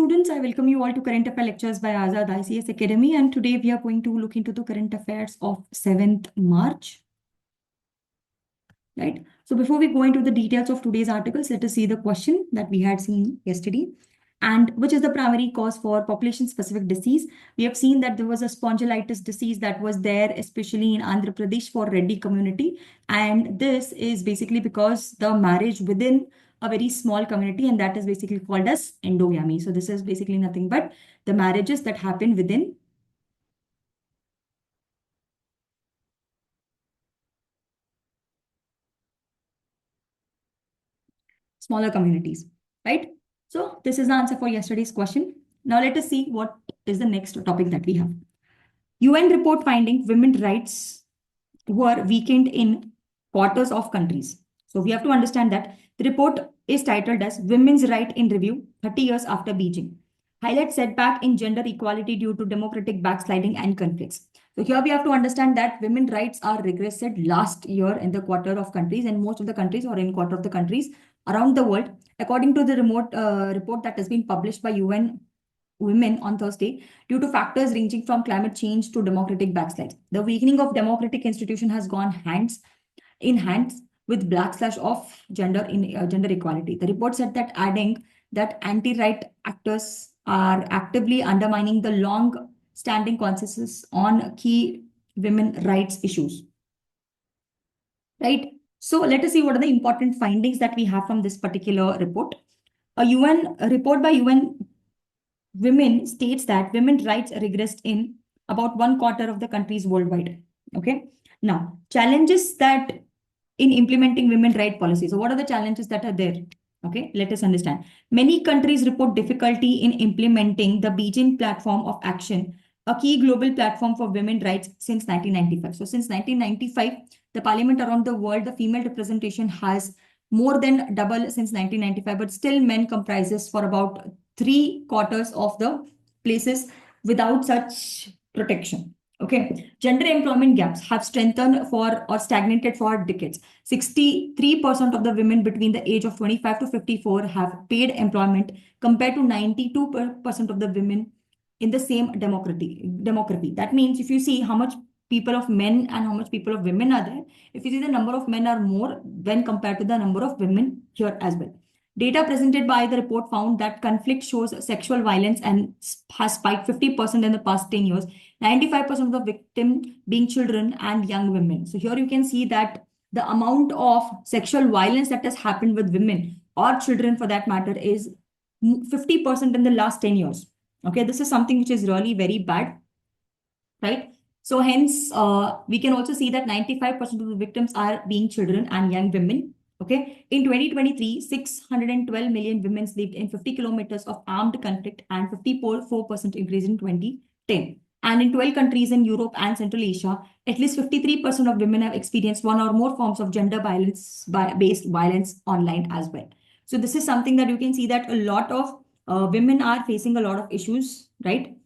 students, I welcome you all to Current Affair Lectures by Azad ICS Academy, and today we are going to look into the current affairs of 7th March. Right. So before we go into the details of today's articles, let us see the question that we had seen yesterday. And which is the primary cause for population-specific disease? We have seen that there was a spondylitis disease that was there, especially in Andhra Pradesh for Reddy community. And this is basically because the marriage within a very small community, and that is basically called as endogamy. So this is basically nothing but the marriages that happen within smaller communities, right? So this is the answer for yesterday's question. Now let us see what is the next topic that we have. UN report finding women's rights were weakened in quarters of countries. So we have to understand that the report is titled as Women's Right in Review 30 Years After Beijing. Highlight setback in gender equality due to democratic backsliding and conflicts. So here we have to understand that women's rights are regressed last year in the quarter of countries, and most of the countries or in quarter of the countries around the world, according to the report that has been published by UN Women on Thursday, due to factors ranging from climate change to democratic backslide. The weakening of democratic institution has gone hands in hands with backslash of gender equality. The report said that adding that anti-right actors are actively undermining the long-standing consensus on key women rights issues. Right? So let us see what are the important findings that we have from this particular report. A report by UN Women states that women's rights regressed in about 1/4 of the countries worldwide. Okay. Now, challenges that in implementing women's right policies. So what are the challenges that are there? Okay, let us understand. Many countries report difficulty in implementing the Beijing Platform of Action, a key global platform for women's rights since 1995. So since 1995, the parliament around the world, the female representation has more than double since 1995, but still men comprises for about 3/4 of the places without such protection. Okay, gender employment gaps have strengthened for or stagnated for decades. 63% of the women between the age of 25 to 54 have paid employment compared to 92% of the women in the same demography. That means if you see how much people of men and how much people of women are there, if you see the number of men are more when compared to the number of women here as well. Data presented by the report found that conflict shows sexual violence and has spiked 50% in the past 10 years, 95% of the victim being children and young women. So here you can see that the amount of sexual violence that has happened with women or children for that matter is 50% in the last 10 years. Okay, this is something which is really very bad, right? So hence, we can also see that 95% of the victims are being children and young women. Okay, in 2023, 612 million women lived in 50 kilometers of armed conflict and 54% increase in 2010. And in 12 countries in Europe and Central Asia, at least 53% of women have experienced one or more forms of gender violence based violence online as well. So this is something that you can see that a lot of women are facing a lot of issues, right?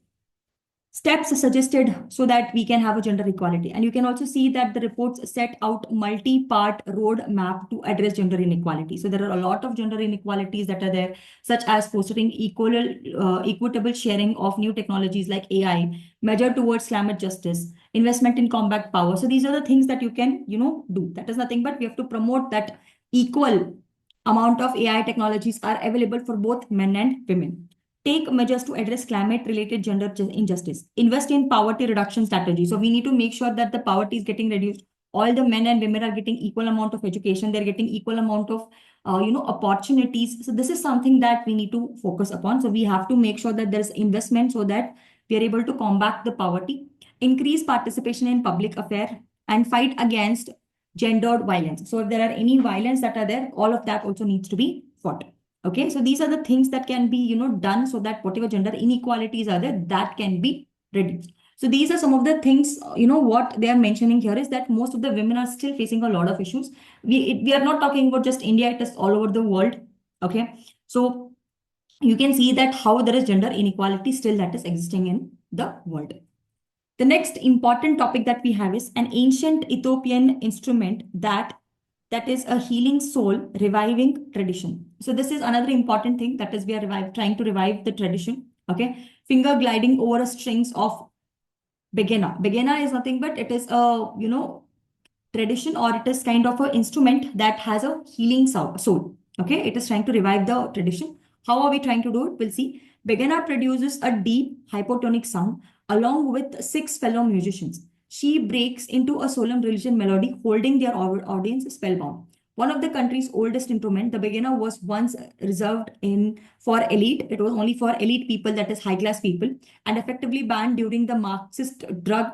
Steps suggested so that we can have a gender equality. And you can also see that the reports set out multi-part roadmap to address gender inequality. So there are a lot of gender inequalities that are there, such as fostering equitable sharing of new technologies like AI, measure towards climate justice, investment in combat power. So these are the things that you can, do. That is nothing but we have to promote that equal amount of AI technologies are available for both men and women. Take measures to address climate-related gender injustice. Invest in poverty reduction strategy. So we need to make sure that the poverty is getting reduced. All the men and women are getting equal amount of education. They're getting equal amount of, opportunities. So this is something that we need to focus upon. So we have to make sure that there's investment so that we are able to combat the poverty, increase participation in public affairs, and fight against gendered violence. So if there are any violence that are there, all of that also needs to be fought. Okay, so these are the things that can be, done so that whatever gender inequalities are there, that can be reduced. So these are some of the things, what they are mentioning here is that most of the women are still facing a lot of issues. We are not talking about just India, it is all over the world. Okay, so you can see that how there is gender inequality still that is existing in the world. The next important topic that we have is an ancient Ethiopian instrument that that is a healing soul, reviving tradition. So this is another important thing, that is we are trying to revive the tradition. Okay, finger gliding over strings of begena. Begena is nothing but it is a tradition, or it is kind of an instrument that has a healing soul. Okay, it is trying to revive the tradition. How are we trying to do it? We'll see. Begana produces a deep hypotonic sound along with six fellow musicians. She breaks into a solemn religion melody, holding their audience spellbound. One of the country's oldest instrument, the begana was once reserved in for elite. It was only for elite people, that is high class people, and effectively banned during the Marxist drug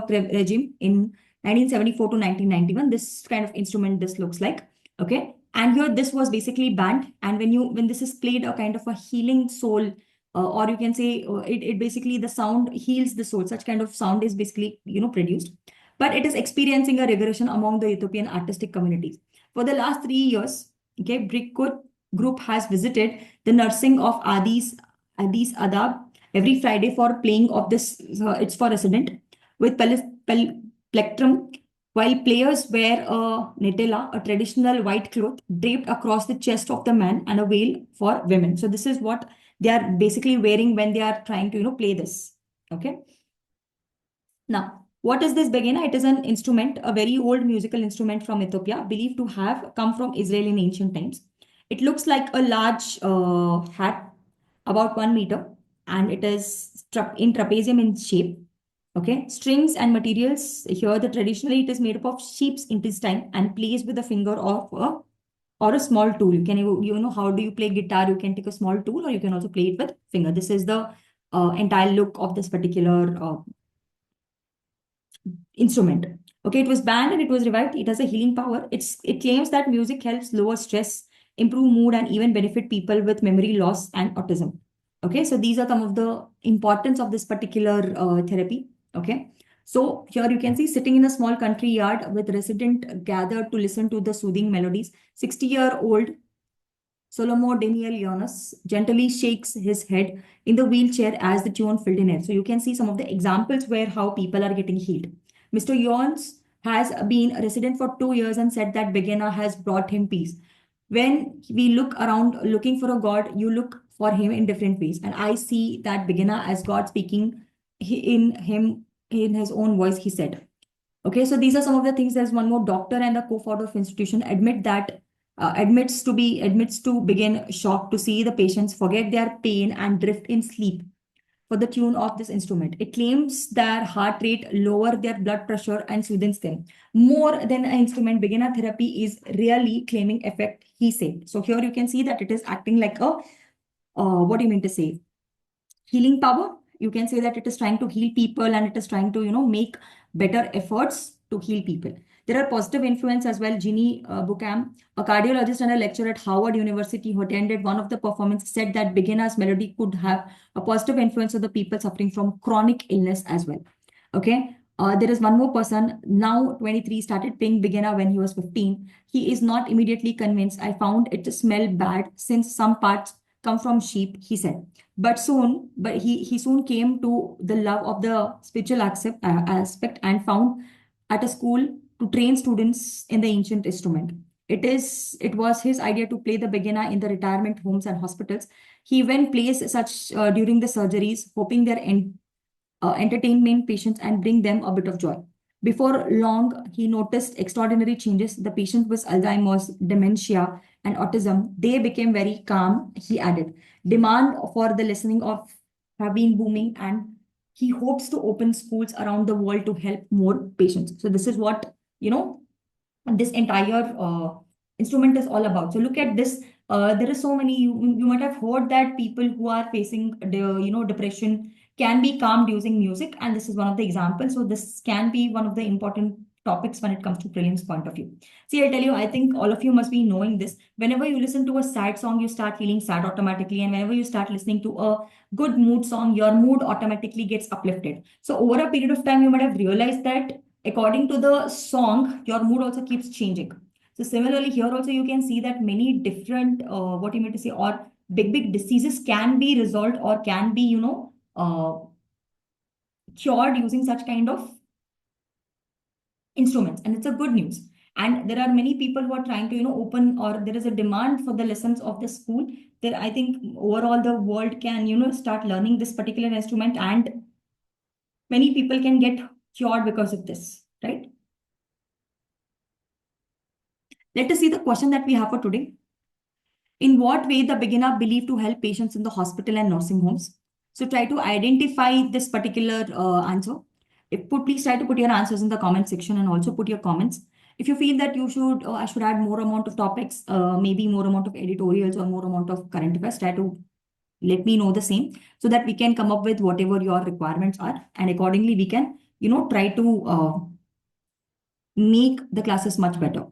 regime in 1974 to 1991. This kind of instrument this looks like. Okay, and here this was basically banned, and when this is played, a kind of a healing soul, or you can say it basically the sound heals the soul. Such kind of sound is basically produced, but it is experiencing a regression among the Ethiopian artistic communities for the last 3 years. Okay, Brickwood group has visited the nursing of Addis Adab every Friday for playing of this. It's for resident with plectrum, while players wear a netela, a traditional white cloth draped across the chest of the man, and a veil for women. So this is what they are basically wearing when they are trying to play this. Okay. Now, what is this begena? It is an instrument, a very old musical instrument from Ethiopia, believed to have come from Israel in ancient times. It looks like a large hat, about 1 meter, and it is in trapezium in shape. Okay, strings and materials here. The traditionally it is made up of sheep's intestine and plays with the finger of a or a small tool. You can how do you play guitar? You can take a small tool, or you can also play it with finger. This is the entire look of this particular instrument. Okay, it was banned and it was revived. It has a healing power. It claims that music helps lower stress, improve mood, and even benefit people with memory loss and autism. Okay, so these are some of the importance of this particular therapy. Okay, so here you can see sitting in a small country yard with resident gathered to listen to the soothing melodies. 60-year-old Solomo Daniel Jonas gently shakes his head in the wheelchair as the tune filled in air. So you can see some of the examples where how people are getting healed. Mr. Jones has been a resident for 2 years and said that Begena has brought him peace. When we look around looking for a God, you look for him in different ways. And I see that Begena as God speaking in him in his own voice, he said. Okay, so these are some of the things. There's one more doctor and a co-founder of institution admits to begin shocked to see the patients forget their pain and drift in sleep for the tune of this instrument. It claims their heart rate, lower their blood pressure, and soothes them. More than an instrument, beginner therapy is really claiming effect, he said. So here you can see that it is acting like a, what do you mean to say? Healing power. You can say that it is trying to heal people, and it is trying to, make better efforts to heal people. There are positive influence as well. Ginny Buckham, a cardiologist and a lecturer at Howard University who attended one of the performances, said that beginner's melody could have a positive influence on the people suffering from chronic illness as well. Okay. There is one more person, now 23, started playing beginner when he was 15. He is not immediately convinced. I found it to smell bad since some parts come from sheep, he said. But he soon came to the love of the spiritual aspect and found at a school to train students in the ancient instrument. It was his idea to play the begena in the retirement homes and hospitals. He even plays such during the surgeries, hoping their entertainment patients and bring them a bit of joy. Before long, he noticed extraordinary changes. The patient with Alzheimer's, dementia, and autism, they became very calm, he added. Demand for the listening of have been booming, and he hopes to open schools around the world to help more patients. So this is what, this entire instrument is all about. So look at this. There are so many, you might have heard that people who are facing depression can be calmed using music, and this is one of the examples. So this can be one of the important topics when it comes to prelims point of view. See, I'll tell you, I think all of you must be knowing this. Whenever you listen to a sad song, you start feeling sad automatically. And whenever you start listening to a good mood song, your mood automatically gets uplifted. So over a period of time, you might have realized that according to the song, your mood also keeps changing. So similarly, here also you can see that many different, what you mean to say, or big diseases can be resolved or can be, cured using such kind of instruments. And it's a good news. And there are many people who are trying to, open, or there is a demand for the lessons of the school. There, I think overall the world can, start learning this particular instrument, and many people can get cured because of this, right? Let us see the question that we have for today. In what way the beginner believed to help patients in the hospital and nursing homes? So try to identify this particular answer. Please try to put your answers in the comment section, and also put your comments. If you feel that I should add more amount of topics, maybe more amount of editorials or more amount of current affairs, try to let me know the same, so that we can come up with whatever your requirements are, and accordingly we can, try to make the classes much better.